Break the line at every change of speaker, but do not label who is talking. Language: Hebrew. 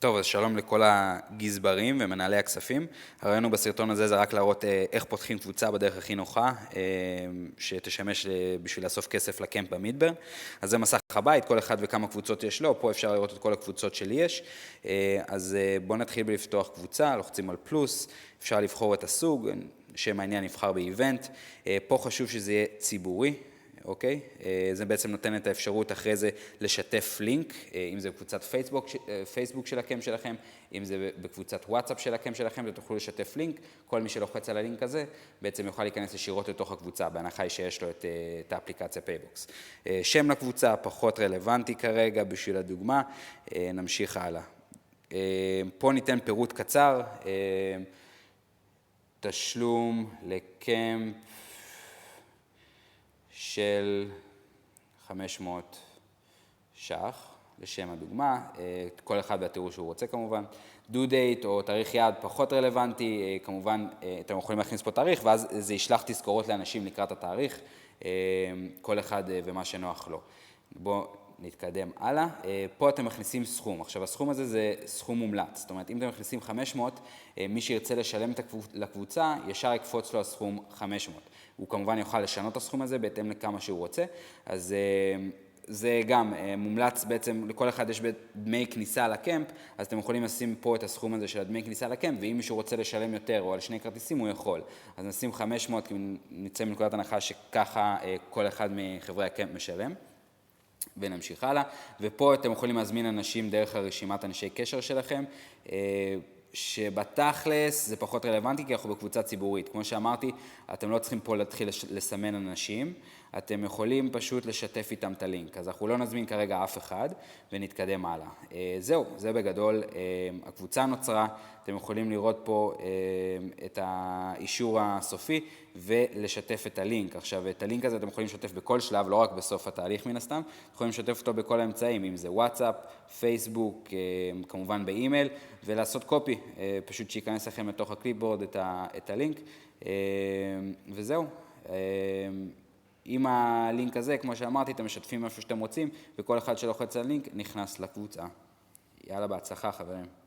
טוב, אז שלום לכל הגזברים ומנהלי הכספים. הרעיון בסרטון הזה זה רק להראות איך פותחים קבוצה בדרך הכי נוחה, שתשמש בשביל לאסוף כסף לקמפ במדבר. אז זה מסך הבית, כל אחד וכמה קבוצות יש לו, פה אפשר לראות את כל הקבוצות שלי יש. אז בואו נתחיל בלפתוח קבוצה, לוחצים על פלוס, אפשר לבחור את הסוג, שם העניין נבחר באיבנט. פה חשוב שזה יהיה ציבורי. אוקיי? זה בעצם נותן את האפשרות אחרי זה לשתף לינק, אם זה בקבוצת פייסבוק של הקמפ שלכם, אם זה בקבוצת וואטסאפ של הקמפ שלכם, ותוכלו לשתף לינק. כל מי שלוחץ על הלינק הזה בעצם יוכל להיכנס ישירות לתוך הקבוצה, בהנחה שיש לו את האפליקציה פייבוקס. שם לקבוצה פחות רלוונטי כרגע בשביל הדוגמה, נמשיך הלאה. פה ניתן פירוט קצר, תשלום לקמפ של 500 ש"ח, לשם הדוגמה, כל אחד והתיאור שהוא רוצה כמובן. due date או תאריך יעד פחות רלוונטי, כמובן אתם יכולים להכניס פה תאריך, ואז זה ישלח תזכורות לאנשים לקראת התאריך, כל אחד ומה שנוח לו. בואו נתקדם הלאה. פה אתם מכניסים סכום. עכשיו, הסכום הזה זה סכום מומלץ. זאת אומרת, אם אתם מכניסים 500, מי שירצה לשלם לקבוצה, ישר יקפוץ לו הסכום 500. הוא כמובן יוכל לשנות את הסכום הזה בהתאם לכמה שהוא רוצה. אז זה גם מומלץ בעצם, לכל אחד יש דמי כניסה לקמפ, אז אתם יכולים לשים פה את הסכום הזה של הדמי כניסה לקמפ, ואם מישהו רוצה לשלם יותר או על שני כרטיסים, הוא יכול. אז נשים 500, כי נצא מנקודת הנחה שככה כל אחד מחברי הקמפ משלם. ונמשיך הלאה, ופה אתם יכולים להזמין אנשים דרך הרשימת אנשי קשר שלכם, שבתכלס זה פחות רלוונטי כי אנחנו בקבוצה ציבורית. כמו שאמרתי, אתם לא צריכים פה להתחיל לסמן אנשים, אתם יכולים פשוט לשתף איתם את הלינק. אז אנחנו לא נזמין כרגע אף אחד ונתקדם הלאה. זהו, זה בגדול, הקבוצה נוצרה, אתם יכולים לראות פה את האישור הסופי ולשתף את הלינק. עכשיו, את הלינק הזה אתם יכולים לשתף בכל שלב, לא רק בסוף התהליך מן הסתם, יכולים לשתף אותו בכל האמצעים, אם זה וואטסאפ, פייסבוק, כמובן באימייל, ולעשות קופי, פשוט שייכנס לכם לתוך הקליפבורד את הלינק, וזהו. עם הלינק הזה, כמו שאמרתי, אתם משתפים משהו שאתם רוצים, וכל אחד שלוחץ על לינק נכנס לקבוצה. יאללה, בהצלחה, חברים.